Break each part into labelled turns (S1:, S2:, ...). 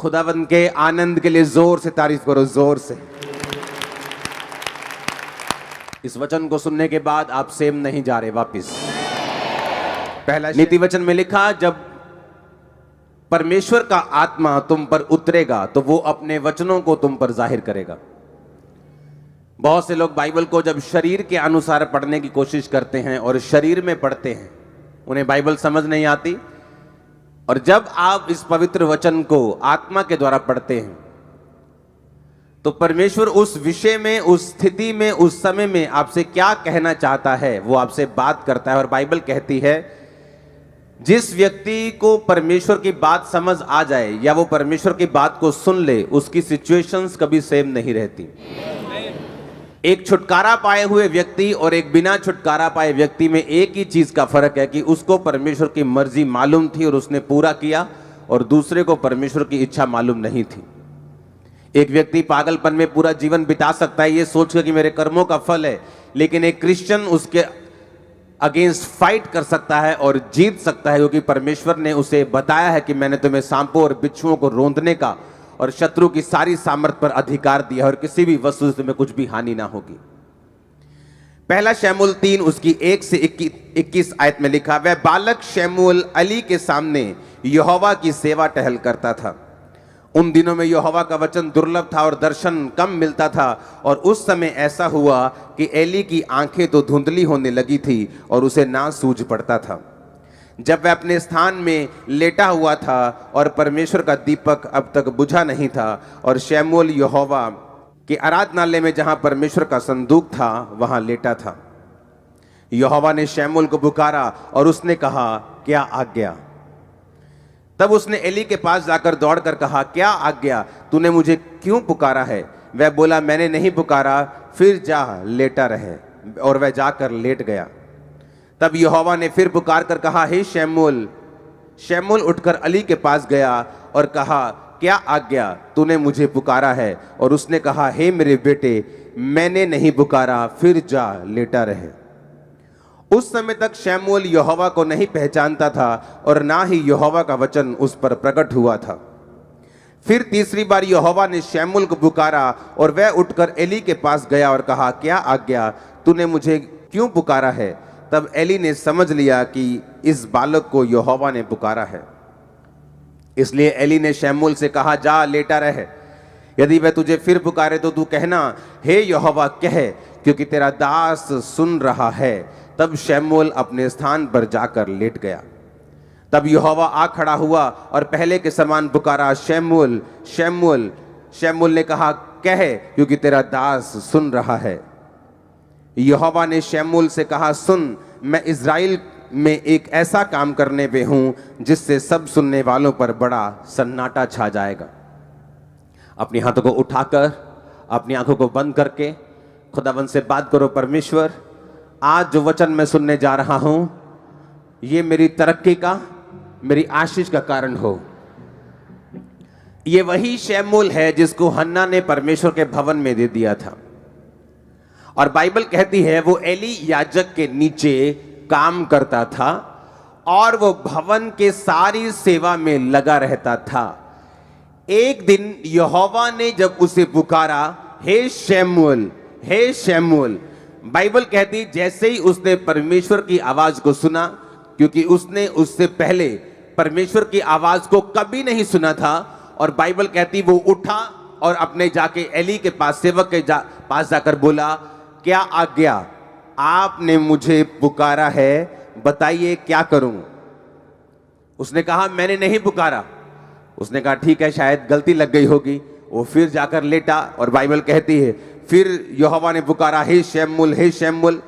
S1: खुदावंद के आनंद के लिए जोर से तारीफ करो, जोर से। इस वचन को सुनने के बाद आप सेम नहीं जा रहे वापिस। पहला नीति वचन में लिखा, जब परमेश्वर का आत्मा तुम पर उतरेगा तो वो अपने वचनों को तुम पर जाहिर करेगा। बहुत से लोग बाइबल को जब शरीर के अनुसार पढ़ने की कोशिश करते हैं और शरीर में पढ़ते हैं, उन्हें बाइबल समझ नहीं आती। और जब आप इस पवित्र वचन को आत्मा के द्वारा पढ़ते हैं तो परमेश्वर उस विषय में, उस स्थिति में, उस समय में आपसे क्या कहना चाहता है वो आपसे बात करता है। और बाइबल कहती है जिस व्यक्ति को परमेश्वर की बात समझ आ जाए या वो परमेश्वर की बात को सुन ले, उसकी सिचुएशंस कभी सेम नहीं रहती। एक छुटकारा पाए हुए व्यक्ति और एक बिना छुटकारा पाए व्यक्ति में एक ही चीज का फर्क है कि उसको परमेश्वर की मर्जी मालूम थी और उसने पूरा किया, और दूसरे को परमेश्वर की इच्छा मालूम नहीं थी। एक व्यक्ति पागलपन में पूरा जीवन बिता सकता है ये सोचकर कि मेरे कर्मों का फल है, लेकिन एक क्रिश्चियन उसके अगेंस्ट फाइट कर सकता है और जीत सकता है, क्योंकि परमेश्वर ने उसे बताया है कि मैंने तुम्हें सांपों और बिच्छुओं को रौंदने का और शत्रु की सारी सामर्थ पर अधिकार दिया और किसी भी वस्तु से तुम्हें कुछ भी हानि ना होगी। पहला शमूएल 3 उसकी 1 से 21 आयत में लिखा, वह बालक शमूएल अली के सामने यहोवा की सेवा टहल करता था। उन दिनों में यहोवा का वचन दुर्लभ था और दर्शन कम मिलता था। और उस समय ऐसा हुआ कि एली की आंखें तो धुंधली होने लगी थी और उसे ना सूझ पड़ता था। जब वह अपने स्थान में लेटा हुआ था और परमेश्वर का दीपक अब तक बुझा नहीं था, और शमूएल यहोवा के आराधनालय में जहां परमेश्वर का संदूक था वहां लेटा था। यहोवा ने शमूएल को पुकारा और उसने कहा, क्या आज्ञा? तब उसने एली के पास जाकर दौड़कर कहा, क्या आज्ञा? तूने मुझे क्यों पुकारा है? वह बोला, मैंने नहीं पुकारा, फिर जा लेटा रहे। और वह जाकर लेट गया। तब यहोवा ने फिर पुकार कर कहा, हे शमूएल। शमूएल उठकर अली के पास गया और कहा, क्या आज्ञा? तूने मुझे पुकारा है। और उसने कहा, हे मेरे बेटे, मैंने नहीं पुकारा, फिर जा लेटा रहे। उस समय तक शमूएल यहोवा को नहीं पहचानता था और ना ही यहोवा का वचन उस पर प्रकट हुआ था। फिर तीसरी बार यहोवा ने शमूएल को पुकारा और वह उठकर एली के पास गया और कहा, क्या आज्ञा? तूने मुझे क्यों पुकारा है? तब एली ने समझ लिया कि इस बालक को यहोवा ने पुकारा है। इसलिए एली ने शमूएल से कहा, जा लेटा रहे। यदि वह तुझे फिर पुकारे तो तू कहना, हे यहोवा कह, क्योंकि तेरा दास सुन रहा है। तब शमूएल अपने स्थान पर जाकर लेट गया। तब यहोवा आ खड़ा हुआ और पहले के समान पुकारा, शमूएल, शमूएल। शमूएल ने कहा, कह, क्योंकि तेरा दास सुन रहा है। यहोवा ने शमूएल से कहा, सुन, मैं इज़राइल में एक ऐसा काम करने पे हूं जिससे सब सुनने वालों पर बड़ा सन्नाटा छा जाएगा। अपने हाथों को उठाकर, अपनी आंखों को बंद करके खुदावंद से बात करो, परमेश्वर, आज जो वचन मैं सुनने जा रहा हूं ये मेरी तरक्की का, मेरी आशीष का कारण हो। ये वही शमूएल है जिसको हन्ना ने परमेश्वर के भवन में दे दिया था। और बाइबल कहती है वो एली याजक के नीचे काम करता था और वो भवन के सारी सेवा में लगा रहता था। एक दिन यहोवा ने जब उसे पुकारा, हे शमूएल, हे शमूएल, बाइबल कहती जैसे ही उसने परमेश्वर की आवाज को सुना, क्योंकि उसने उससे पहले परमेश्वर की आवाज को कभी नहीं सुना था, और बाइबल कहती वो उठा और अपने जाके एली के पास, सेवक के पास जाकर बोला, क्या आज्ञा? आपने मुझे पुकारा है, बताइए क्या करूं? उसने कहा, मैंने नहीं पुकारा। उसने कहा, ठीक है, शायद गलती लग गई होगी। वो फिर जाकर लेटा और बाइबल कहती है फिर यहोवा ने पुकारा, हे शमूएल, हे शमूएल।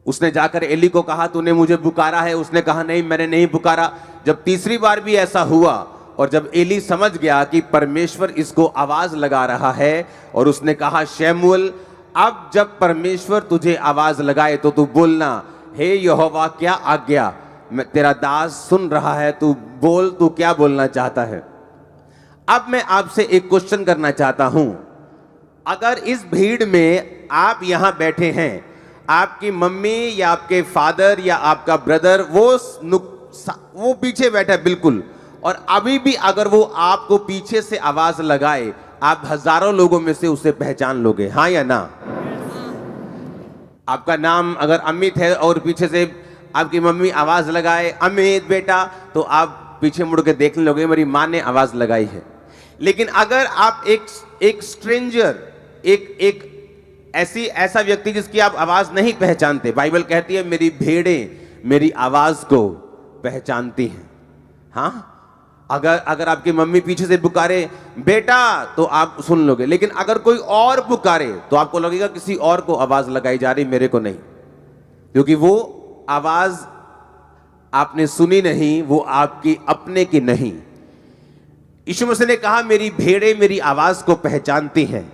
S1: उसने जाकर एली को कहा, तूने मुझे पुकारा है? उसने कहा, नहीं, मैंने नहीं पुकारा। जब तीसरी बार भी ऐसा हुआ और जब एली समझ गया कि परमेश्वर इसको आवाज लगा रहा है, और उसने कहा, शमूएल, अब जब परमेश्वर तुझे आवाज लगाए तो तू बोलना, हे यहोवा, क्या आज्ञा? मैं तेरा दास सुन रहा है, तू बोल, तू क्या बोलना चाहता है? अब मैं आपसे एक क्वेश्चन करना चाहता हूं। अगर इस भीड़ में आप यहां बैठे हैं, आपकी मम्मी या आपके फादर या आपका ब्रदर वो पीछे बैठा है बिल्कुल, और अभी भी अगर वो आपको पीछे से आवाज लगाए, आप हजारों लोगों में से उसे पहचान लोगे, हाँ या ना? आपका नाम अगर अमित है और पीछे से आपकी मम्मी आवाज लगाए अमित बेटा, तो आप पीछे मुड़ के देख लोगे मेरी माँ ने आवाज लगाई है। लेकिन अगर आप एक स्ट्रेंजर, एक ऐसा व्यक्ति जिसकी आप आवाज नहीं पहचानते, बाइबल कहती है मेरी भेड़ें मेरी आवाज को पहचानती हैं। हाँ, अगर आपकी मम्मी पीछे से पुकारे बेटा तो आप सुन लोगे, लेकिन अगर कोई और पुकारे तो आपको लगेगा किसी और को आवाज लगाई जा रही, मेरे को नहीं, क्योंकि वो आवाज आपने सुनी नहीं, वो आपकी अपने की नहीं। यीशु मसीह ने कहा मेरी भेड़ें मेरी आवाज को पहचानती हैं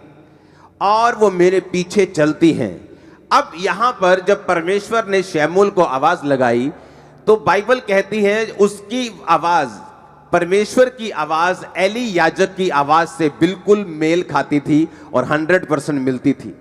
S1: और वो मेरे पीछे चलती हैं। अब यहां पर जब परमेश्वर ने शमूएल को आवाज लगाई तो बाइबल कहती है उसकी आवाज, परमेश्वर की आवाज एली याजक की आवाज से बिल्कुल मेल खाती थी और 100% मिलती थी।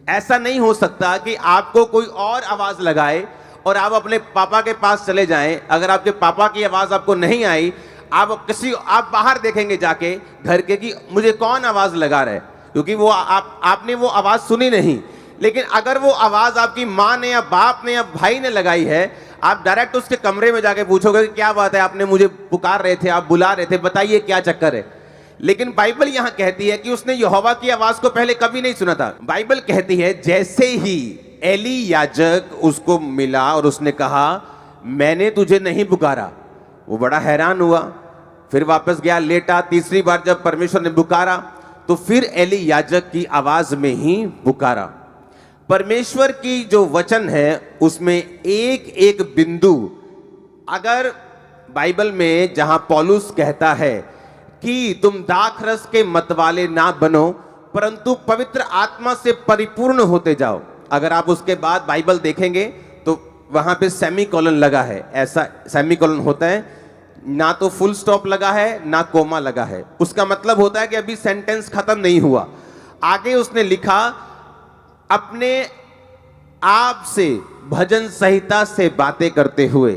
S1: ऐसा नहीं हो सकता कि आपको कोई और आवाज लगाए और आप अपने पापा के पास चले जाएं। अगर आपके पापा की आवाज आपको नहीं आई, आप बाहर देखेंगे जाके घर के कि मुझे कौन आवाज लगा रहा है, क्योंकि वो आपने वो आवाज सुनी नहीं। लेकिन अगर वो आवाज आपकी माँ ने या बाप ने या भाई ने लगाई है, आप डायरेक्ट उसके कमरे में जाके पूछोगे कि क्या बात है, आपने मुझे पुकार रहे थे, आप बुला रहे थे, बताइए क्या चक्कर है। लेकिन बाइबल यहां कहती है कि उसने यहोवा की आवाज को पहले कभी नहीं सुना था। बाइबल कहती है जैसे ही एली याजक उसको मिला और उसने कहा मैंने तुझे नहीं पुकारा, वो बड़ा हैरान हुआ, फिर वापस गया, लेटा। तीसरी बार जब परमेश्वर ने पुकारा तो फिर एली याजक की आवाज में ही पुकारा। परमेश्वर की जो वचन है उसमें एक एक बिंदु, अगर बाइबल में जहां पौलुस कहता है कि तुम दाखरस के मतवाले ना बनो परंतु पवित्र आत्मा से परिपूर्ण होते जाओ, अगर आप उसके बाद बाइबल देखेंगे तो वहां पे सेमीकोलन लगा है। ऐसा सेमीकोलन होता है, ना तो फुल स्टॉप लगा है ना कोमा लगा है। उसका मतलब होता है कि अभी सेंटेंस खत्म नहीं हुआ। आगे उसने लिखा अपने आप से भजन संहिता से बातें करते हुए,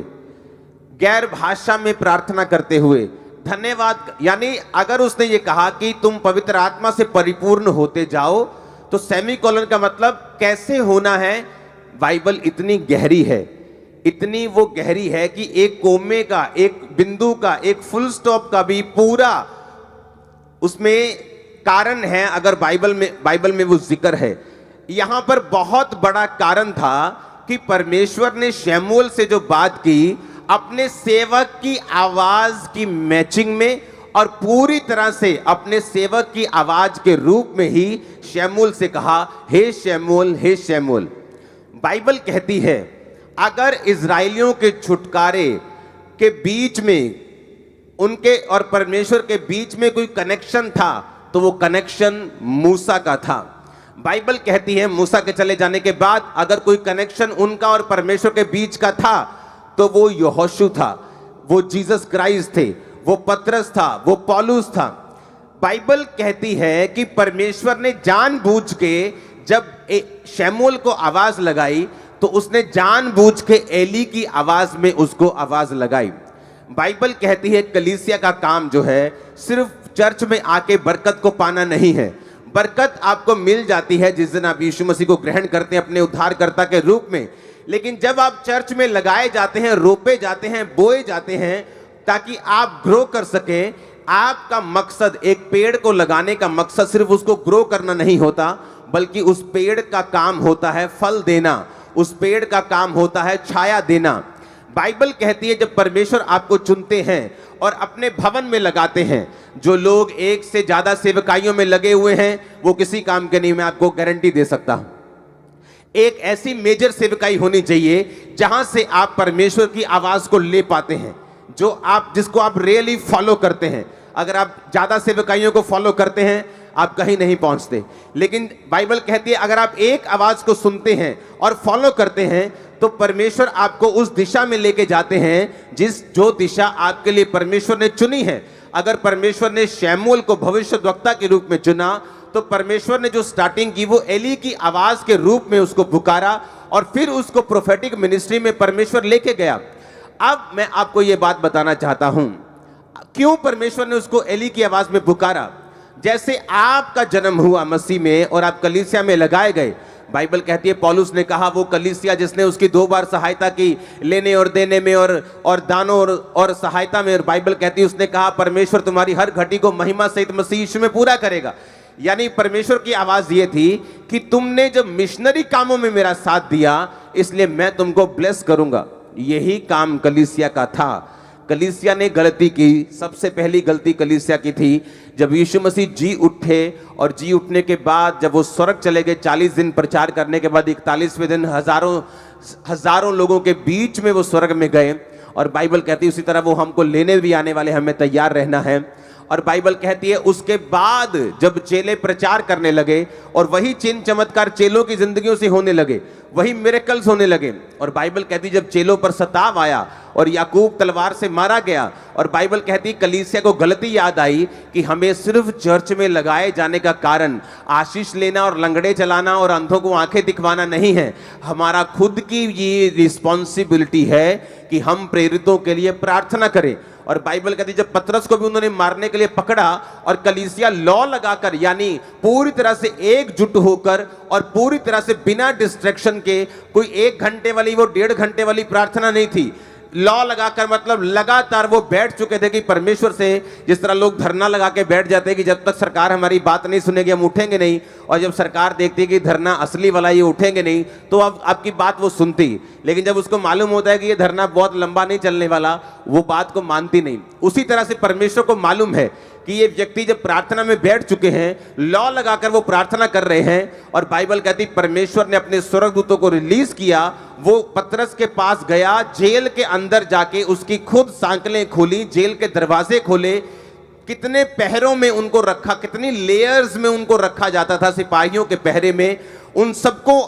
S1: गैर भाषा में प्रार्थना करते हुए धन्यवाद। यानी अगर उसने ये कहा कि तुम पवित्र आत्मा से परिपूर्ण होते जाओ, तो सेमीकोलन का मतलब कैसे होना है। बाइबल इतनी गहरी है, इतनी वो गहरी है कि एक कोमे का, एक बिंदु का, एक फुल स्टॉप का भी पूरा उसमें कारण है। अगर बाइबल में वो जिक्र है, यहां पर बहुत बड़ा कारण था कि परमेश्वर ने शमूएल से जो बात की अपने सेवक की आवाज की मैचिंग में और पूरी तरह से अपने सेवक की आवाज के रूप में ही शमूएल से कहा हे शमूएल, हे शमूएल। बाइबल कहती है अगर इजराइलियों के छुटकारे के बीच में, उनके और परमेश्वर के बीच में कोई कनेक्शन था तो वो कनेक्शन मूसा का था। बाइबल कहती है मूसा के चले जाने के बाद अगर कोई कनेक्शन उनका और परमेश्वर के बीच का था तो वो यहोशू था, वो जीसस क्राइस्ट थे, वो पतरस था, वो पौलुस था। बाइबल कहती है कि परमेश्वर ने जानबूझ के जब शमूएल को आवाज लगाई तो उसने जानबूझ के एली की आवाज में उसको आवाज लगाई। बाइबल कहती है कलीसिया का काम जो है सिर्फ चर्च में आके बरकत को पाना नहीं है। बरकत आपको मिल जाती है जिस दिन आप यीशु मसीह को ग्रहण करते हैं अपने उद्धारकर्ता के रूप में। लेकिन जब आप चर्च में लगाए जाते हैं, रोपे जाते हैं, बोए जाते हैं ताकि आप ग्रो कर सकें, आपका मकसद, एक पेड़ को लगाने का मकसद सिर्फ उसको ग्रो करना नहीं होता, बल्कि उस पेड़ का काम होता है फल देना, उस पेड़ का काम होता है छाया देना। बाइबल कहती है जब परमेश्वर आपको चुनते हैं और अपने भवन में लगाते हैं, जो लोग एक से ज्यादा सेवकाइयों में लगे हुए हैं वो किसी काम के नहीं, मैं आपको गारंटी दे सकता हूं। एक ऐसी मेजर सेवकाई होनी चाहिए जहां से आप परमेश्वर की आवाज को ले पाते हैं, जिसको आप रियली फॉलो करते हैं। अगर आप ज्यादा सेवकाइयों को फॉलो करते हैं आप कहीं नहीं पहुंचते। लेकिन बाइबल कहती है अगर आप एक आवाज को सुनते हैं और फॉलो करते हैं तो परमेश्वर आपको उस दिशा में लेके जाते हैं जो दिशा आपके लिए परमेश्वर ने चुनी है। अगर परमेश्वर ने शमूएल को भविष्यद्वक्ता के रूप में चुना तो परमेश्वर ने जो स्टार्टिंग की वो एली की आवाज के रूप में उसको पुकारा और फिर उसको प्रोफेटिक मिनिस्ट्री में परमेश्वर लेके गया। अब मैं आपको ये बात बताना चाहता हूं, क्यों परमेश्वर ने उसको एली की आवाज में पुकारा? जैसे आपका जन्म हुआ मसीह में और आप कलीसिया में लगाए गए, बाइबल कहती है, पौलुस ने कहा वो कलीसिया जिसने उसकी 2 बार सहायता की लेने और देने में और दानों और सहायता में, और बाइबल कहती है उसने कहा परमेश्वर तुम्हारी हर घटी को महिमा सहित मसीह यीशु में पूरा करेगा। यानी परमेश्वर की आवाज ये थी कि तुमने जब मिशनरी कामों में मेरा साथ दिया इसलिए मैं तुमको ब्लेस करूंगा। यही काम कलीसिया का था। कलीसिया ने गलती की, सबसे पहली गलती कलीसिया की थी जब यीशु मसीह जी उठे, और जी उठने के बाद जब वो स्वर्ग चले गए, 40 दिन प्रचार करने के बाद 41वें दिन हजारों लोगों के बीच में वो स्वर्ग में गए। और बाइबल कहती है उसी तरह वो हमको लेने भी आने वाले, हमें तैयार रहना है। और बाइबल कहती है उसके बाद जब चेले प्रचार करने लगे और वही चिन्ह चमत्कार चेलों की जिंदगियों से होने लगे, वही मिरेकल्स होने लगे। और बाइबल कहती जब चेलों पर सताव आया और याकूब तलवार से मारा गया, और बाइबल कहती कलीसिया को गलती याद आई कि हमें सिर्फ चर्च में लगाए जाने का कारण आशीष लेना और लंगड़े चलाना और अंधों को आंखें दिखवाना नहीं है। हमारा खुद की ये रिस्पॉन्सिबिलिटी है कि हम प्रेरितों के लिए प्रार्थना करें। और बाइबल कहती जब पतरस को भी उन्होंने मारने के लिए पकड़ा और कलीसिया लॉ लगाकर, यानी पूरी तरह से एकजुट होकर और पूरी तरह से बिना डिस्ट्रैक्शन के, कोई 1 घंटे वाली वो 1.5 घंटे वाली प्रार्थना नहीं थी। लॉ लगाकर मतलब लगातार वो बैठ चुके थे कि परमेश्वर से, जिस तरह लोग धरना लगा के बैठ जाते हैं कि जब तक सरकार हमारी बात नहीं सुनेगी हम उठेंगे नहीं, और जब सरकार देखती है कि धरना असली वाला ये उठेंगे नहीं तो अब आपकी बात वो सुनती, लेकिन जब उसको मालूम होता है कि ये धरना बहुत लंबा नहीं चलने वाला, वो बात को मानती नहीं। उसी तरह से परमेश्वर को मालूम है कि ये व्यक्ति जब प्रार्थना में बैठ चुके हैं, लॉ लगाकर वो प्रार्थना कर रहे हैं, और बाइबल कहती परमेश्वर ने अपने स्वर्गदूतों को रिलीज किया। वो पतरस के पास गया, जेल के अंदर जाके उसकी खुद सांकलें खोली, जेल के दरवाजे खोले, कितने पहरों में उनको रखा, कितनी लेयर्स में उनको रखा जाता था सिपाहियों के पहरे में, उन सबको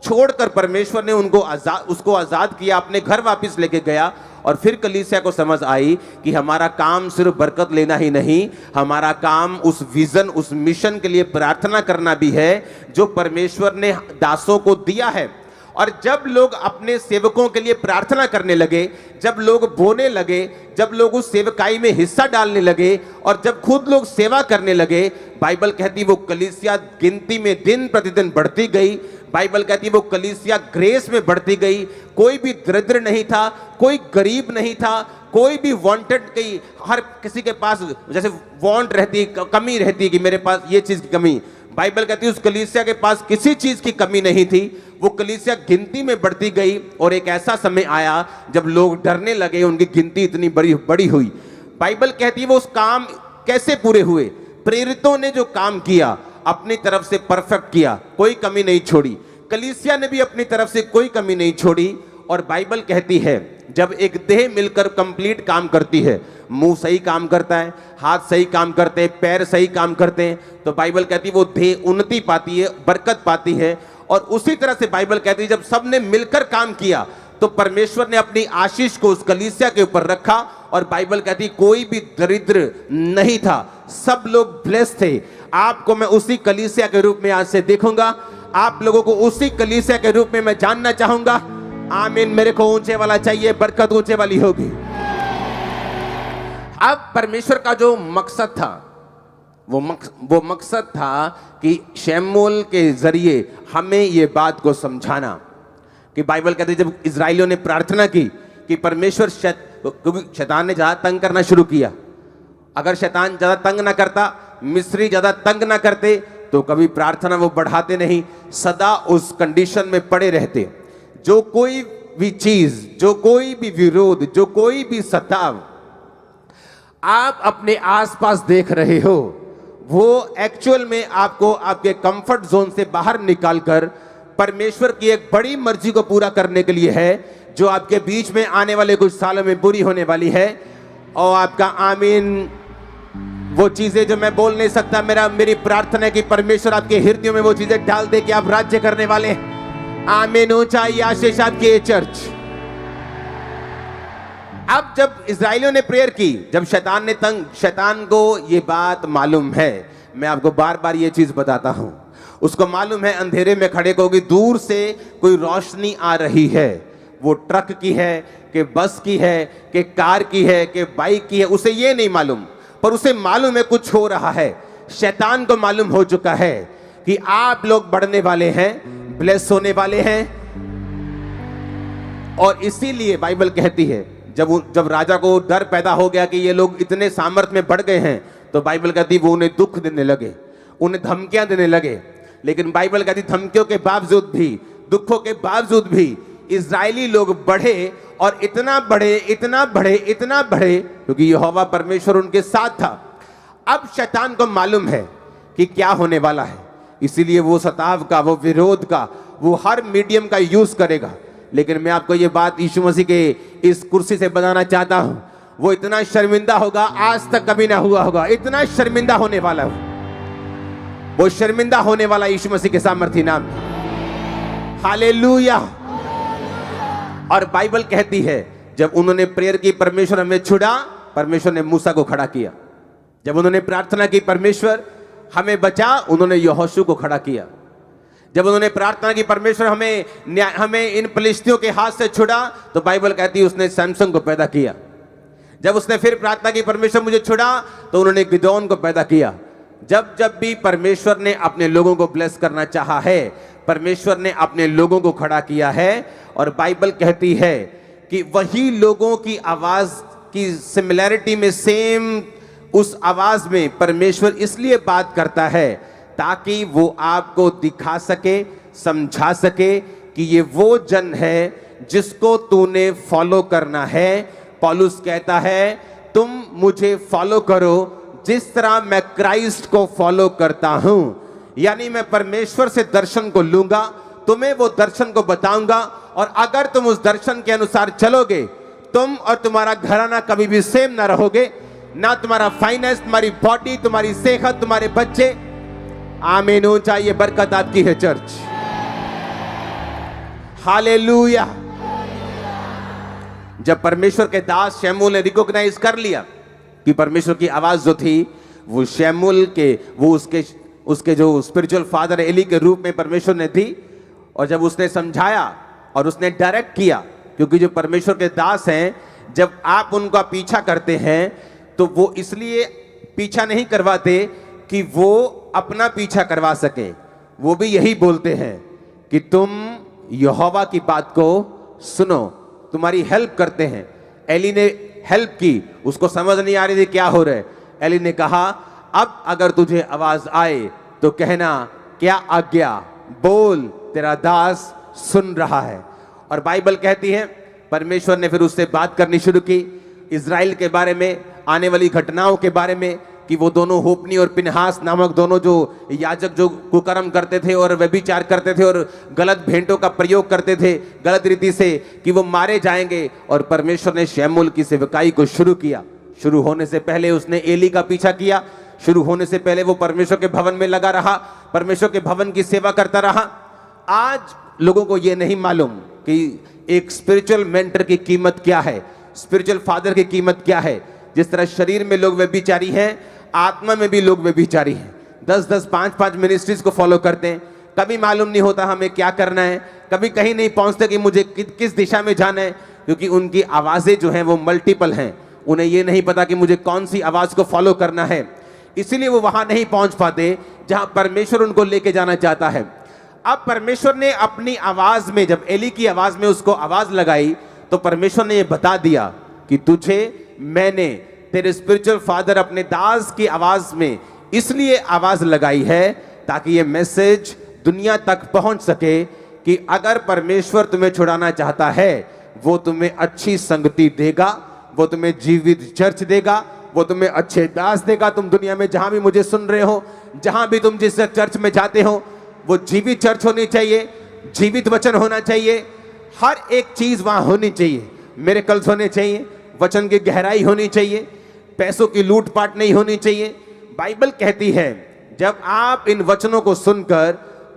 S1: छोड़कर परमेश्वर ने उसको आजाद किया, अपने घर वापस लेके गया। और फिर कलीसिया को समझ आई कि हमारा काम सिर्फ बरकत लेना ही नहीं, हमारा काम उस विजन, उस मिशन के लिए प्रार्थना करना भी है जो परमेश्वर ने दासों को दिया है। और जब लोग अपने सेवकों के लिए प्रार्थना करने लगे, जब लोग बोने लगे, जब लोग उस सेवकाई में हिस्सा डालने लगे और जब खुद लोग सेवा करने लगे, बाइबल कहती वो कलीसिया गिनती में दिन प्रतिदिन बढ़ती गई। बाइबल कहती वो कलीसिया ग्रेस में बढ़ती गई। कोई भी दरिद्र नहीं था, कोई गरीब नहीं था, कोई भी वांटेड, की हर किसी के पास जैसे वांट रहती, कमी रहती कि मेरे पास ये चीज की कमी, बाइबल कहती उस कलीसिया के पास किसी चीज की कमी नहीं थी। वो कलीसिया गिनती में बढ़ती गई और एक ऐसा समय आया जब लोग डरने लगे, उनकी गिनती इतनी बड़ी हुई। बाइबल कहती है वो उस काम कैसे पूरे हुए, प्रेरितों ने जो काम किया अपनी तरफ से परफेक्ट किया, कोई कमी नहीं छोड़ी। कलीसिया ने भी अपनी तरफ से कोई कमी नहीं छोड़ी। और बाइबल कहती है जब एक देह मिलकर कंप्लीट काम करती है, मुंह सही काम करता है, हाथ सही काम करते हैं, पैर सही काम करते हैं, तो बाइबल कहती है वो देह उन्नति पाती है, बरकत पाती है। और उसी तरह से बाइबल कहती है जब सब ने मिलकर काम किया तो परमेश्वर ने अपनी आशीष को उस कलीसिया के ऊपर रखा। और बाइबल कहती कोई भी दरिद्र नहीं था, सब लोग ब्लेस्ड थे। आपको मैं उसी कलीसिया के रूप में आज से देखूंगा, आप लोगों को उसी कलीसिया के रूप में मैं जानना चाहूंगा। आमीन। मेरे को ऊंचे वाला चाहिए, बरकत ऊंचे वाली होगी। अब परमेश्वर का जो मकसद था वो मकसद था कि शमूएल के जरिए हमें ये बात को समझाना कि बाइबल कहती जब इजराइलियों ने प्रार्थना की कि परमेश्वर, क्योंकि शैतान ने ज्यादा तंग करना शुरू किया, अगर शैतान ज्यादा तंग ना करता, मिस्री ज्यादा तंग ना करते तो कभी प्रार्थना वो बढ़ाते नहीं, सदा उस कंडीशन में पड़े रहते। जो कोई भी चीज, जो कोई भी विरोध, जो कोई भी सताव आप अपने आसपास देख रहे हो, वो एक्चुअल में आपको आपके कंफर्ट जोन से बाहर निकालकर परमेश्वर की एक बड़ी मर्जी को पूरा करने के लिए है, जो आपके बीच में आने वाले कुछ सालों में पूरी होने वाली है। और आपका आमीन। वो चीजें जो मैं बोल नहीं सकता, मेरी प्रार्थना है कि परमेश्वर आपके हृदयों में वो चीजें डाल दे कि आप राज्य करने वाले हैं। आमीन। ऊंचाई आशीष आपकी ये चर्च। अब जब इजराइलियों ने प्रेयर की, जब शैतान को ये बात मालूम है, मैं आपको बार बार ये चीज बताता हूं, उसको मालूम है अंधेरे में खड़े को कि दूर से कोई रोशनी आ रही है। वो ट्रक की है कि बस की है कि कार की है कि बाइक की है, उसे ये नहीं मालूम, पर उसे मालूम है कुछ हो रहा है। शैतान को मालूम हो चुका है कि आप लोग बढ़ने वाले हैं, ब्लेस होने वाले हैं। और इसीलिए बाइबल कहती है जब राजा को डर पैदा हो गया कि ये लोग इतने सामर्थ्य में बढ़ गए हैं, तो बाइबल कहती वो उन्हें दुख देने लगे, उन्हें धमकियां देने लगे। लेकिन बाइबल कहती धमकियों के बावजूद भी, दुखों के बावजूद भी इजरायली लोग बढ़े और इतना बढ़े, इतना बढ़े, इतना बढ़े, क्योंकि यहोवा परमेश्वर उनके साथ था। अब शैतान को मालूम है कि क्या होने वाला है, इसीलिए वो सताव का, वो विरोध का, वो हर मीडियम का यूज करेगा। लेकिन मैं आपको ये बात यीशु मसीह के इस कुर्सी से बताना चाहता हूं, वो इतना शर्मिंदा होगा, आज तक कभी ना हुआ होगा, इतना शर्मिंदा होने वाला है। वो शर्मिंदा होने वाला यीशु मसीह के सामर्थी नाम में। हालेलुया। और बाइबल कहती है जब उन्होंने प्रेयर की, परमेश्वर हमें छुड़ा, परमेश्वर ने मूसा को खड़ा किया। जब उन्होंने प्रार्थना की परमेश्वर हमें बचा, उन्होंने यहोशू को खड़ा किया। जब उन्होंने प्रार्थना की परमेश्वर हमें इन फलिश्तियों के हाथ से छुड़ा, तो बाइबल कहती है उसने सैमसन को पैदा किया। जब उसने फिर प्रार्थना की परमेश्वर मुझे छुड़ा, तो उन्होंने गिदोन को पैदा किया। जब जब भी परमेश्वर ने अपने लोगों को ब्लेस करना चाहा है, परमेश्वर ने अपने लोगों को खड़ा किया है। और बाइबल कहती है कि वही लोगों की आवाज की सिमिलैरिटी में, सेम उस आवाज में परमेश्वर इसलिए बात करता है ताकि वो आपको दिखा सके, समझा सके कि ये वो जन है जिसको तूने फॉलो करना है। पौलुस कहता है तुम मुझे फॉलो करो जिस तरह मैं क्राइस्ट को फॉलो करता हूं। यानी मैं परमेश्वर से दर्शन को लूंगा, तुम्हें वो दर्शन को बताऊंगा, और अगर तुम उस दर्शन के अनुसार चलोगे, तुम और तुम्हारा घराना कभी भी सेम ना रहोगे, ना तुम्हारा फाइनेंस, तुम्हारी बॉडी, तुम्हारी सेहत, तुम्हारे बच्चे। आमीन हो चाहिए, बरकत आपकी है चर्च। हालेलुया। जब परमेश्वर के दास शमूएल ने रिकॉग्नाइज कर लिया कि परमेश्वर की आवाज जो थी वो शमूएल के, वो उसके जो स्पिरिचुअल फादर एली के रूप में परमेश्वर ने थी, और जब उसने समझाया और उसने डायरेक्ट किया, क्योंकि जो परमेश्वर के दास हैं, जब आप उनका पीछा करते हैं तो वो इसलिए पीछा नहीं करवाते कि वो अपना पीछा करवा सके। वो भी यही बोलते हैं कि तुम यहोवा की बात को सुनो, तुम्हारी हेल्प करते हैं। एली ने हेल्प की, उसको समझ नहीं आ रही थी क्या हो रहा है। एली ने कहा अब अगर तुझे आवाज आए तो कहना क्या आज्ञा, बोल, तेरा दास सुन रहा है। और बाइबल कहती है परमेश्वर ने फिर उससे बात करनी शुरू की इजराइल के बारे में, आने वाली घटनाओं के बारे में, कि वो दोनों होपनी और पिनहास नामक दोनों जो याजक जो कुकर्म करते थे और व्यभिचार करते थे और गलत भेंटों का प्रयोग करते थे गलत रीति से, कि वो मारे जाएंगे। और परमेश्वर ने शमूएल की सेवकाई को शुरू किया। शुरू होने से पहले उसने एली का पीछा किया, शुरू होने से पहले वो परमेश्वर के भवन में लगा रहा, परमेश्वर के भवन की सेवा करता रहा। आज लोगों को ये नहीं मालूम कि एक स्पिरिचुअल मेंटर की कीमत क्या है, स्पिरिचुअल फादर की कीमत क्या है। जिस तरह शरीर में लोग व्यभिचारी हैं, आत्मा में भी लोग व्यभिचारी हैं। 10-10, 5-5 मिनिस्ट्रीज को फॉलो करते हैं, कभी मालूम नहीं होता हमें क्या करना है, कभी कहीं नहीं पहुंचते कि मुझे किस दिशा में जाना है, क्योंकि उनकी आवाजें जो हैं वो मल्टीपल हैं। उन्हें ये नहीं पता कि मुझे कौन सी आवाज को फॉलो करना है, इसीलिए वो वहां नहीं पहुंच पाते जहां परमेश्वर उनको लेके जाना चाहता है। अब परमेश्वर ने अपनी आवाज में, जब एली की आवाज में उसको आवाज लगाई, तो परमेश्वर ने ये बता दिया कि तुझे मैंने, तेरे स्पिरिचुअल फादर अपने दास की आवाज में इसलिए आवाज लगाई है ताकि ये मैसेज दुनिया तक पहुंच सके कि अगर परमेश्वर तुम्हें छुड़ाना चाहता है, वो तुम्हें अच्छी संगति देगा, वो तुम्हें जीवित चर्च देगा, वो तुम्हें अच्छे दास देगा। तुम दुनिया में जहां भी मुझे सुन रहे हो, जहां भी तुम जिस चर्च में जाते हो, वो जीवित चर्च होनी चाहिए, जीवित वचन होना चाहिए, हर एक चीज वहां होनी चाहिए। मिरेकल्स होने चाहिए, वचन की गहराई होनी चाहिए, पैसों की लूटपाट नहीं होनी चाहिए। बाइबल कहती है जब आप इन वचनों को सुनकर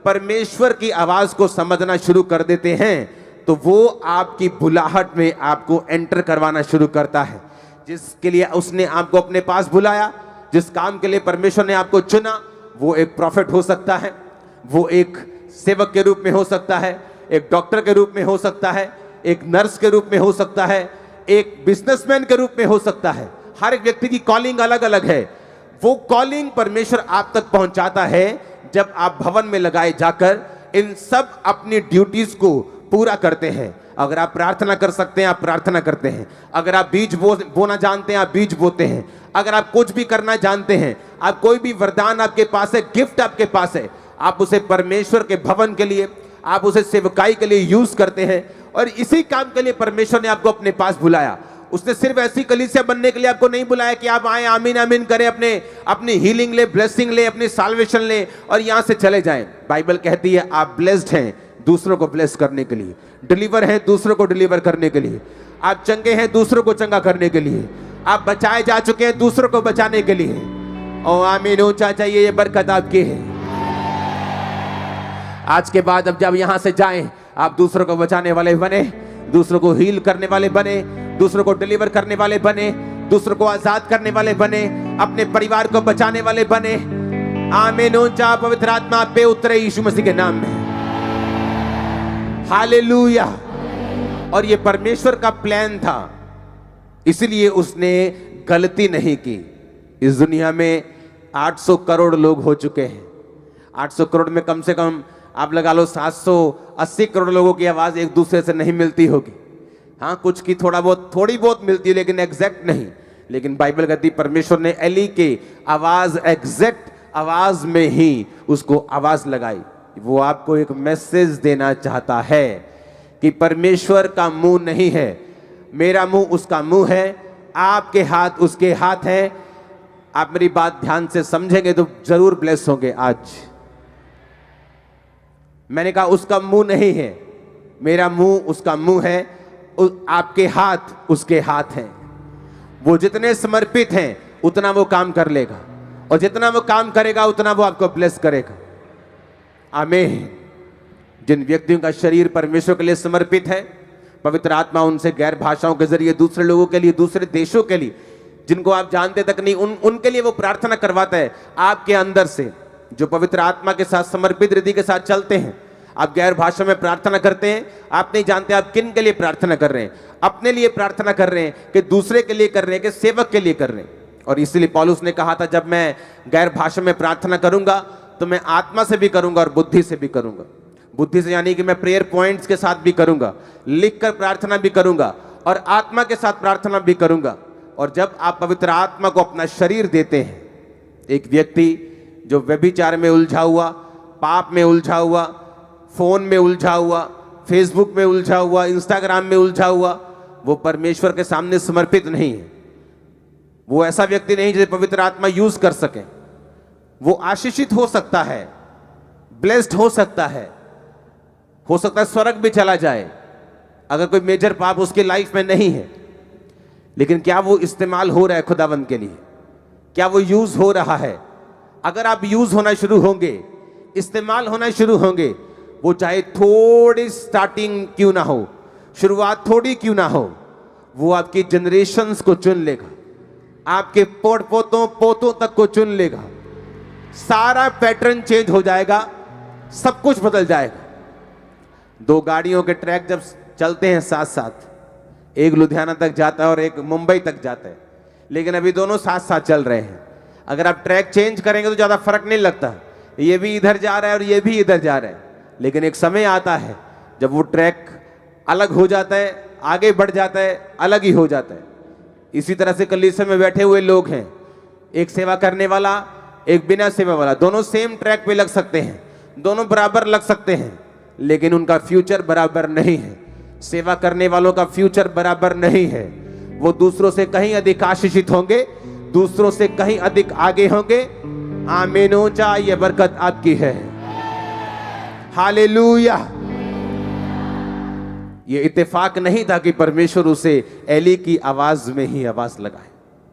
S1: परमेश्वर की आवाज को समझना शुरू कर देते हैं, तो वो आपकी बुलाहट में आपको एंटर करवाना शुरू करता है। जिसके लिए उसने आपको अपने पास बुलाया, जिस काम के लिए परमेश्वर ने आपको चुना, वो एक प्रॉफिट हो सकता है, वो एक सेवक के रूप में हो सकता है, एक डॉक्टर के रूप में हो सकता है, एक नर्स के रूप में हो सकता है, एक बिजनेसमैन के रूप में हो सकता है। हर एक व्यक्ति की कॉलिंग अलग अलग है। वो कॉलिंग परमेश्वर आप तक पहुंचाता है जब आप भवन में लगाए जाकर इन सब अपनी ड्यूटीज को पूरा करते हैं। अगर आप प्रार्थना कर सकते हैं, आप प्रार्थना करते हैं। अगर आप बीज बोना जानते हैं, आप बीज बोते हैं। अगर आप कुछ भी करना जानते हैं, आप कोई भी वरदान आपके पास है, गिफ्ट आपके पास है, आप उसे परमेश्वर के भवन के लिए, आप उसे सेवकाई के लिए यूज करते हैं। और इसी काम के लिए परमेश्वर ने आपको अपने पास बुलाया। उसने सिर्फ ऐसी कलीसिया बनने के लिए आपको नहीं बुलाया कि आप आए, आमीन आमीन करें, अपनी हीलिंग ले, ब्लेसिंग ले, अपनी साल्वेशन ले और यहां से चले जाएं। बाइबल कहती है आप ब्लेस्ड हैं दूसरों को ब्लेस करने के लिए, डिलीवर हैं दूसरों को डिलीवर करने के लिए, आप चंगे हैं दूसरों को चंगा करने के लिए, आप बचाए जा चुके हैं दूसरों को बचाने के लिए। ओ आमीन, ऊंचा चाहिए, ये बरकत आपकी है। आज के बाद अब जब यहां से जाएं, आप दूसरों को बचाने वाले बने, दूसरों को हील करने वाले बने, दूसरों को डिलीवर करने वाले बने, दूसरों को आजाद करने वाले बने, अपने परिवार को बचाने वाले बने। आमीन, ऊंचा, पवित्र आत्मा आप पे उतरे यीशु मसीह के नाम में। हालेलुया। और ये परमेश्वर का प्लान था, इसलिए उसने गलती नहीं की। इस दुनिया में 800 करोड़ लोग हो चुके हैं। 800 करोड़ में कम से कम आप लगा लो 780 करोड़ लोगों की आवाज एक दूसरे से नहीं मिलती होगी। हाँ, कुछ की थोड़ी बहुत मिलती है, लेकिन एग्जैक्ट नहीं। लेकिन बाइबल कहती परमेश्वर ने एली के आवाज, एग्जैक्ट आवाज में ही उसको आवाज लगाई। वो आपको एक मैसेज देना चाहता है कि परमेश्वर का मुंह नहीं है, मेरा मुंह उसका मुंह है, आपके हाथ उसके हाथ हैं। आप मेरी बात ध्यान से समझेंगे तो जरूर ब्लेस होंगे। आज मैंने कहा उसका मुंह नहीं है, मेरा मुंह उसका मुंह है, आपके हाथ उसके हाथ हैं। वो जितने समर्पित हैं उतना वो काम कर लेगा, और जितना वो काम करेगा उतना वो आपको ब्लेस करेगा। आमीन। जिन व्यक्तियों का शरीर परमेश्वर के लिए समर्पित है, पवित्र आत्मा उनसे गैर भाषाओं के जरिए दूसरे लोगों के लिए, दूसरे देशों के लिए, जिनको आप जानते तक नहीं, उनके लिए वो प्रार्थना करवाता है आपके अंदर से। जो पवित्र आत्मा के साथ समर्पित हृदय के साथ चलते हैं, आप गैर भाषा में प्रार्थना करते हैं, आप नहीं जानते आप किन के लिए प्रार्थना कर रहे हैं। अपने लिए प्रार्थना कर रहे हैं कि दूसरे के लिए कर रहे हैं कि सेवक के लिए कर रहे हैं। और इसलिए पौलुस ने कहा था, जब मैं गैर भाषा में प्रार्थना करूंगा तो मैं आत्मा से भी करूंगा और बुद्धि से भी करूंगा। बुद्धि से यानी कि मैं प्रेयर पॉइंट्स के साथ भी करूंगा, लिखकर प्रार्थना भी करूंगा, और आत्मा के साथ प्रार्थना भी करूंगा। और जब आप पवित्र आत्मा को अपना शरीर देते हैं, एक व्यक्ति जो व्यभिचार में उलझा हुआ, पाप में उलझा हुआ, फोन में उलझा हुआ, फेसबुक में उलझा हुआ, इंस्टाग्राम में उलझा हुआ, वो परमेश्वर के सामने समर्पित नहीं है। वो ऐसा व्यक्ति नहीं जिसे पवित्र आत्मा यूज कर सके। वो आशीषित हो सकता है, ब्लेस्ड हो सकता है स्वर्ग भी चला जाए अगर कोई मेजर पाप उसकी लाइफ में नहीं है। लेकिन क्या वो इस्तेमाल हो रहा है खुदावंद के लिए? क्या वो यूज हो रहा है? अगर आप यूज होना शुरू होंगे, इस्तेमाल होना शुरू होंगे, वो चाहे थोड़ी स्टार्टिंग क्यों ना हो, शुरुआत थोड़ी क्यों ना हो, वो आपकी जनरेशंस को चुन लेगा, आपके पोतों तक को चुन लेगा। सारा पैटर्न चेंज हो जाएगा, सब कुछ बदल जाएगा। दो गाड़ियों के ट्रैक जब चलते हैं साथ साथ, एक लुधियाना तक जाता है और एक मुंबई तक जाता है, लेकिन अभी दोनों साथ साथ चल रहे हैं। अगर आप ट्रैक चेंज करेंगे तो ज्यादा फर्क नहीं लगता, ये भी इधर जा रहा है और ये भी इधर जा रहा है। लेकिन एक समय आता है जब वो ट्रैक अलग हो जाता है, आगे बढ़ जाता है, अलग ही हो जाता है। इसी तरह से कलीसिया में बैठे हुए लोग हैं, एक सेवा करने वाला, एक बिना सेवा वाला, दोनों सेम ट्रैक पे लग सकते हैं, दोनों बराबर लग सकते हैं, लेकिन उनका फ्यूचर बराबर नहीं है। सेवा करने वालों का फ्यूचर बराबर नहीं है। वो दूसरों से कहीं अधिक आशीषित होंगे, दूसरों से कहीं अधिक आगे होंगे। आमीन, ऊंचा, ये बरकत आपकी है। हालेलुया। ये इत्तेफाक नहीं था कि परमेश्वर उसे एली की आवाज में ही आवाज लगाए।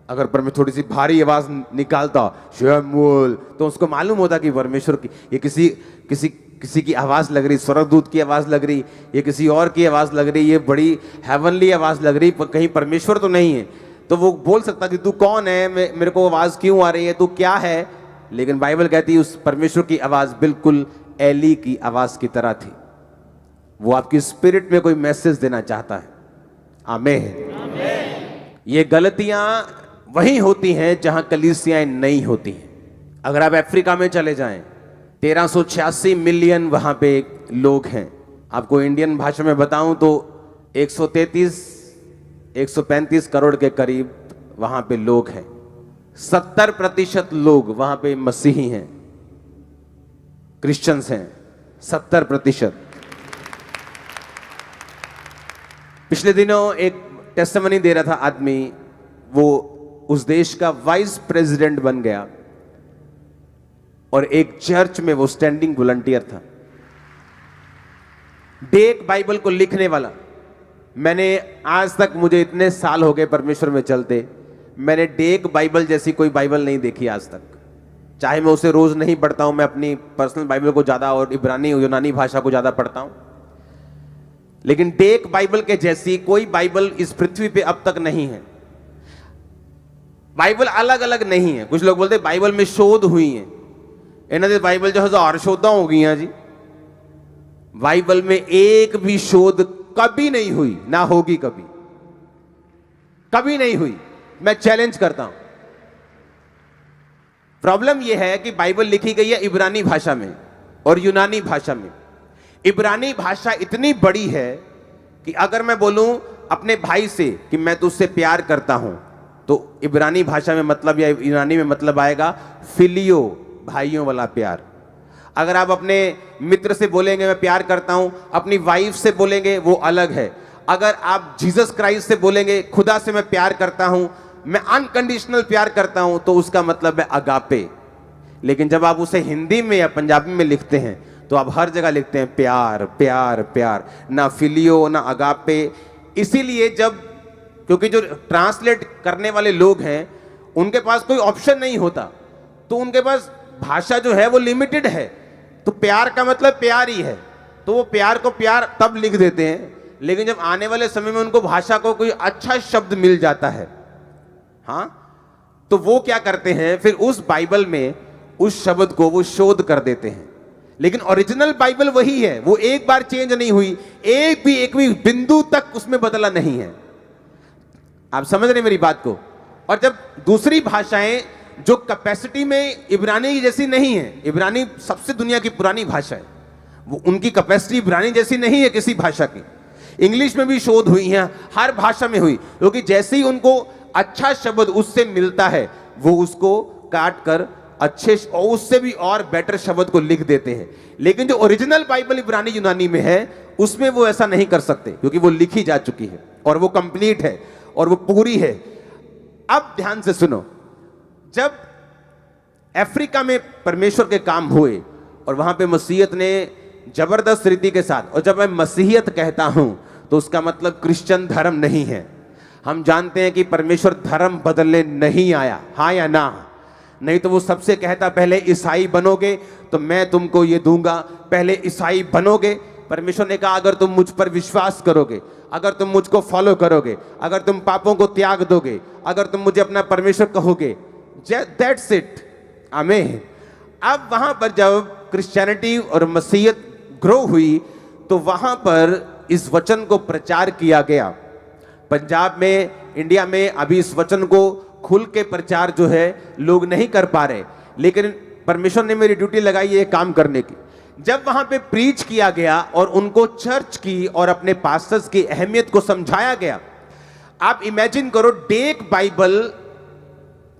S1: अगर परमेश्वर थोड़ी सी भारी आवाज निकालता, शमूएल, तो उसको मालूम होता कि परमेश्वर की ये किसी की आवाज लग रही, स्वर्गदूत की आवाज लग रही, ये किसी और की आवाज लग रही, ये बड़ी हेवनली आवाज लग रही, पर कहीं परमेश्वर तो नहीं है। तो वो बोल सकता कि तू कौन है, मेरे को आवाज क्यों आ रही है, तू क्या है? लेकिन बाइबल कहती है उस परमेश्वर की आवाज बिल्कुल एली की आवाज की तरह थी। वो आपकी स्पिरिट में कोई मैसेज देना चाहता है। आमीन। ये गलतियां वहीं होती हैं जहां कलीसियाएं नहीं होती हैं। अगर आप अफ्रीका में चले जाएं, 1386 मिलियन वहां पे लोग हैं। आपको इंडियन भाषा में बताऊं तो 135 करोड़ के करीब वहां पे लोग हैं। 70% लोग वहां पे मसीही हैं, क्रिश्चियंस हैं, 70%। पिछले दिनों एक टेस्टिमनी दे रहा था आदमी, वो उस देश का वाइस प्रेसिडेंट बन गया और एक चर्च में वो स्टैंडिंग वॉलंटियर था। डेक बाइबल को लिखने वाला। मैंने आज तक, मुझे इतने साल हो गए परमेश्वर में चलते, मैंने डेक बाइबल जैसी कोई बाइबल नहीं देखी आज तक। चाहे मैं उसे रोज नहीं पढ़ता हूं, मैं अपनी पर्सनल बाइबल को ज्यादा और इब्रानी यूनानी भाषा को ज्यादा पढ़ता हूं, लेकिन डेक बाइबल के जैसी कोई बाइबल इस पृथ्वी पे अब तक नहीं है। बाइबल अलग अलग नहीं है। कुछ लोग बोलते हैं बाइबल में शोध हुई है। इन्होंने बाइबल जो 1000 शोधा हो गई हैं जी। बाइबल में एक भी शोध कभी नहीं हुई, ना होगी कभी, कभी नहीं हुई। मैं चैलेंज करता हूं। प्रॉब्लम यह है कि बाइबल लिखी गई है इब्रानी भाषा में और यूनानी भाषा में। इब्रानी भाषा इतनी बड़ी है कि अगर मैं बोलूं अपने भाई से कि मैं तुझसे प्यार करता हूं, तो इब्रानी भाषा में मतलब या यूनानी में मतलब आएगा फिलियो, भाइयों वाला प्यार। अगर आप अपने मित्र से बोलेंगे मैं प्यार करता हूं, अपनी वाइफ से बोलेंगे वो अलग है। अगर आप जीसस क्राइस्ट से बोलेंगे खुदा से मैं प्यार करता हूं, मैं अनकंडीशनल प्यार करता हूं, तो उसका मतलब है अगापे। लेकिन जब आप उसे हिंदी में या पंजाबी में लिखते हैं तो आप हर जगह लिखते हैं प्यार प्यार प्यार, ना फिलियो ना अगापे। इसीलिए क्योंकि जो ट्रांसलेट करने वाले लोग हैं उनके पास कोई ऑप्शन नहीं होता, तो उनके पास भाषा जो है वो लिमिटेड है। तो प्यार का मतलब प्यार ही है, तो वो प्यार को प्यार तब लिख देते हैं। लेकिन जब आने वाले समय में उनको भाषा को कोई अच्छा शब्द मिल जाता है, हाँ, तो वो क्या करते हैं, फिर उस बाइबल में उस शब्द को वो शोध कर देते हैं। लेकिन ओरिजिनल बाइबल वही है, वो एक बार चेंज नहीं हुई, एक भी बिंदु तक उसमें बदला नहीं है। आप समझ रहे मेरी बात को। और जब दूसरी भाषाएं जो कैपेसिटी में इब्रानी जैसी नहीं है, इब्रानी सबसे दुनिया की पुरानी भाषा है, वो उनकी कैपेसिटी इब्रानी जैसी नहीं है किसी भाषा की। इंग्लिश में भी शोध हुई है, हर भाषा में हुई, क्योंकि जैसे ही उनको अच्छा शब्द उससे मिलता है वो उसको काट कर अच्छे और उससे भी और बेटर शब्द को लिख देते हैं। लेकिन जो ओरिजिनल बाइबल इब्रानी यूनानी में है उसमें वो ऐसा नहीं कर सकते, क्योंकि वो लिखी जा चुकी है और वो कंप्लीट है और वो पूरी है। अब ध्यान से सुनो, जब अफ्रीका में परमेश्वर के काम हुए और वहां पे मसीहत ने जबरदस्त रीति के साथ, और जब मैं मसीहियत कहता हूं तो उसका मतलब क्रिश्चियन धर्म नहीं है। हम जानते हैं कि परमेश्वर धर्म बदलने नहीं आया, हाँ या ना? नहीं तो वो सबसे कहता पहले ईसाई बनोगे तो मैं तुमको ये दूंगा, पहले ईसाई बनोगे। परमेश्वर ने कहा अगर तुम मुझ पर विश्वास करोगे, अगर तुम मुझको फॉलो करोगे, अगर तुम पापों को त्याग दोगे, अगर तुम मुझे अपना परमेश्वर कहोगे, दैट्स इट, आमीन। अब वहां पर जब क्रिश्चियनिटी और मसीहत ग्रो हुई तो वहां पर इस वचन को प्रचार किया गया। पंजाब में, इंडिया में अभी इस वचन को खुल के प्रचार जो है लोग नहीं कर पा रहे, लेकिन परमेश्वर ने मेरी ड्यूटी लगाई है काम करने की। जब वहां पे प्रीच किया गया और उनको चर्च की और अपने पास्टर्स की अहमियत को समझाया गया। आप इमेजिन करो, डेक बाइबल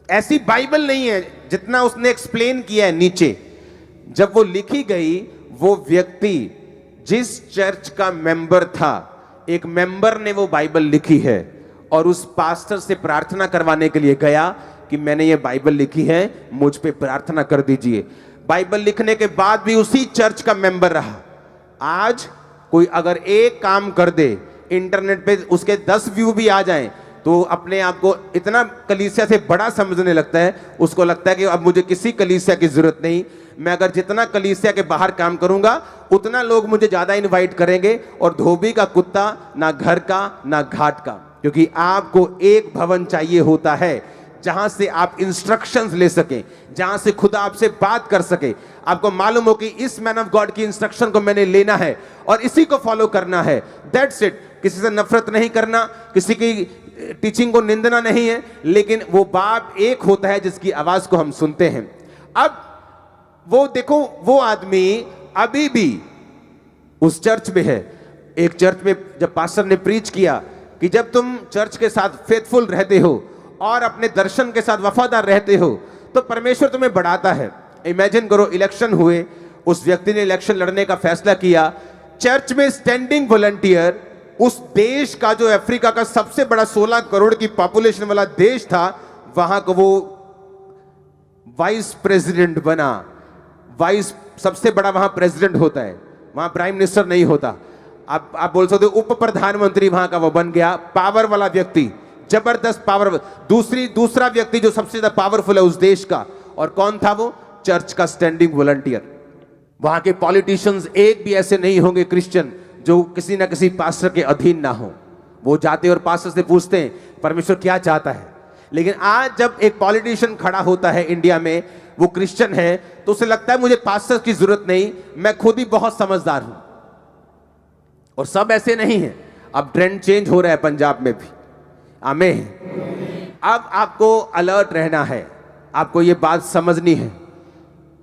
S1: ऐसी बाइबल नहीं है जितना उसने एक्सप्लेन किया है नीचे। जब वो लिखी गई, वो व्यक्ति जिस चर्च का मेंबर था, एक मेंबर ने वो बाइबल लिखी है और उस पास्टर से प्रार्थना करवाने के लिए गया कि मैंने ये बाइबल लिखी है, मुझ पे प्रार्थना कर दीजिए। बाइबल लिखने के बाद भी उसी चर्च का मेंबर रहा। आज कोई अगर एक काम कर दे, इंटरनेट पे उसके 10 व्यू भी आ जाएं, तो अपने आप को इतना कलीसिया से बड़ा समझने लगता है। उसको लगता है कि अब मुझे किसी कलीसिया की जरूरत नहीं, मैं अगर जितना कलीसिया के बाहर काम करूंगा उतना लोग मुझे ज्यादा इनवाइट करेंगे, और धोबी का कुत्ता ना घर का ना घाट का। क्योंकि आपको एक भवन चाहिए होता है जहां से आप इंस्ट्रक्शंस ले सकें, जहां से खुदा आपसे बात कर सके। आपको मालूम हो कि इस मैन ऑफ गॉड की इंस्ट्रक्शन को मैंने लेना है और इसी को फॉलो करना है। That's it. किसी से नफरत नहीं करना, किसी की टीचिंग को निंदना नहीं है, लेकिन वो बाप एक होता है जिसकी आवाज को हम सुनते हैं। अब वो देखो, वो आदमी अभी भी उस चर्च में है। एक चर्च में जब पास्टर ने प्रीच किया कि जब तुम चर्च के साथ फेथफुल रहते हो और अपने दर्शन के साथ वफादार रहते हो तो परमेश्वर तुम्हें बढ़ाता है। इमेजिन करो, इलेक्शन हुए, उस व्यक्ति ने इलेक्शन लड़ने का फैसला किया, चर्च में स्टैंडिंग वॉलंटियर, उस देश का जो अफ्रीका का सबसे बड़ा 16 करोड़ की पॉपुलेशन वाला देश था, वहां को वो वाइस प्रेसिडेंट बना। वाइस सबसे बड़ा वहां प्रेसिडेंट होता है, वहां प्राइम मिनिस्टर नहीं होता। आप बोल सकते हो उप प्रधानमंत्री वहां का वो बन गया, पावर वाला व्यक्ति, जबरदस्त पावर। दूसरा व्यक्ति जो सबसे ज्यादा पावरफुल है उस देश का, और कौन था वो? चर्च का स्टैंडिंग वॉलंटियर। वहां के पॉलिटिशियंस एक भी ऐसे नहीं होंगे क्रिश्चियन जो किसी ना किसी पास्टर के अधीन ना हो। वो जाते और पास्टर से पूछते हैं परमेश्वर क्या चाहता है। लेकिन आज जब एक पॉलिटिशियन खड़ा होता है इंडिया में, वो क्रिश्चियन है, तो उसे लगता है मुझे पास्टर की जरूरत नहीं, मैं खुद ही बहुत समझदार हूं। और सब ऐसे नहीं है। अब ट्रेंड चेंज हो रहा है पंजाब में भी। आमीन। अब आपको अलर्ट रहना है, आपको यह बात समझनी है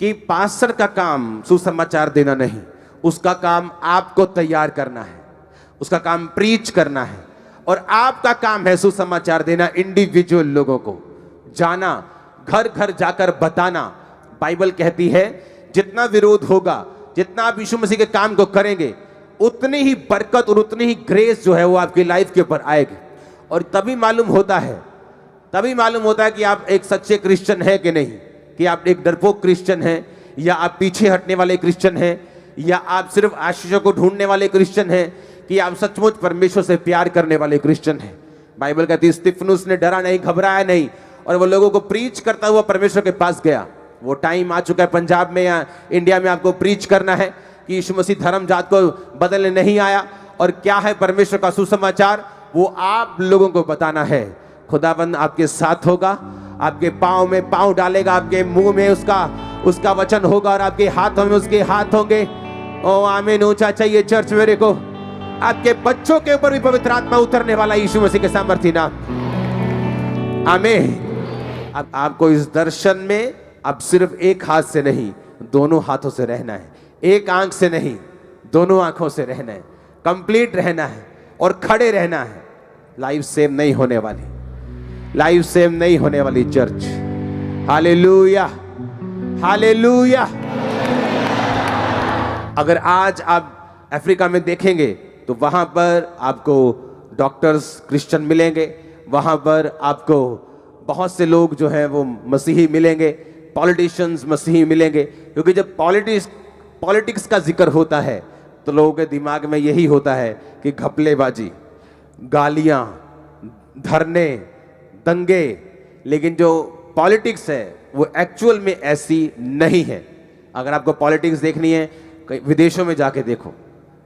S1: कि पास्टर का काम सुसमाचार देना नहीं, उसका काम आपको तैयार करना है, उसका काम प्रीच करना है, और आपका काम है सुसमाचार देना, इंडिविजुअल लोगों को जाना, घर घर जाकर बताना। बाइबल कहती है जितना विरोध होगा, जितना आप यीशु मसीह के काम को करेंगे, उतनी ही बरकत और उतनी ही ग्रेस जो है वो आपकी लाइफ के ऊपर आएगी। और तभी मालूम होता है कि आप एक सच्चे क्रिश्चियन है कि नहीं, कि आप एक डरपोक क्रिश्चियन हैं, या आप पीछे हटने वाले क्रिश्चियन हैं, या आप सिर्फ आशीषों को ढूंढने वाले क्रिश्चियन हैं, कि आप सचमुच परमेश्वर से प्यार करने वाले क्रिश्चियन हैं। बाइबल कहती है स्तिफनुस ने डरा नहीं, घबराया नहीं, और वो लोगों को प्रीच करता हुआ परमेश्वर के पास गया। वो टाइम आ चुका है पंजाब में या इंडिया में आपको प्रीच करना है कि यीशु मसीह धर्म जात को बदलने नहीं आया, और क्या है परमेश्वर का सुसमाचार, वो आप लोगों को बताना है। खुदाबंद आपके साथ होगा, आपके पांव में पांव डालेगा, आपके मुंह में उसका वचन होगा, और आपके हाथों में उसके हाथ होंगे। ओ आमीन। ऊंचा चाहिए चर्च मेरे को। आपके बच्चों के ऊपर भी पवित्र आत्मा उतरने वाला यीशु मसीह के सामर्थ्य नाम। आमीन। अब आपको इस दर्शन में अब सिर्फ एक हाथ से नहीं, दोनों हाथों से रहना है। एक आंख से नहीं, दोनों आंखों से रहना है, कंप्लीट रहना है और खड़े रहना है। लाइफ सेम नहीं होने वाली, लाइफ सेम नहीं होने वाली चर्च। Hallelujah, hallelujah. अगर आज आप अफ्रीका में देखेंगे तो वहां पर आपको डॉक्टर्स क्रिश्चियन मिलेंगे, वहां पर आपको बहुत से लोग जो हैं वो मसीही मिलेंगे, पॉलिटिशियंस मसीही मिलेंगे। क्योंकि जब पॉलिटिक्स का जिक्र होता है तो लोगों के दिमाग में यही होता है कि घपलेबाजी, गालियां, धरने, दंगे। लेकिन जो पॉलिटिक्स है वो एक्चुअल में ऐसी नहीं है। अगर आपको पॉलिटिक्स देखनी है, विदेशों में जाके देखो।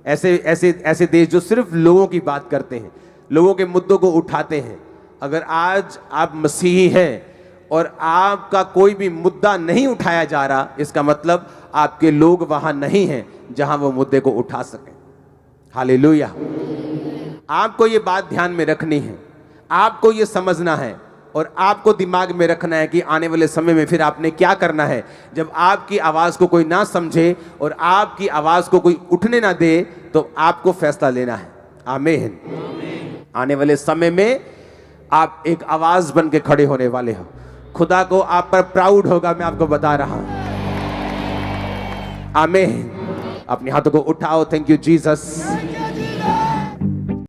S1: ऐसे देश जो सिर्फ लोगों की बात करते हैं, लोगों के मुद्दों को उठाते हैं। अगर आज आप मसीही हैं और आपका कोई भी मुद्दा नहीं उठाया जा रहा, इसका मतलब आपके लोग वहां नहीं हैं जहां वो मुद्दे को उठा सकें। हालेलुया। आपको ये बात ध्यान में रखनी है, आपको ये समझना है, और आपको दिमाग में रखना है कि आने वाले समय में फिर आपने क्या करना है। जब आपकी आवाज को कोई ना समझे और आपकी आवाज को कोई उठने ना दे, तो आपको फैसला लेना है। आमीन। आने वाले समय में आप एक आवाज बन के खड़े होने वाले हो। खुदा को आप पर प्राउड होगा, मैं आपको बता रहा हूं। आमीन। अपने हाथों को उठाओ। Thank you Jesus.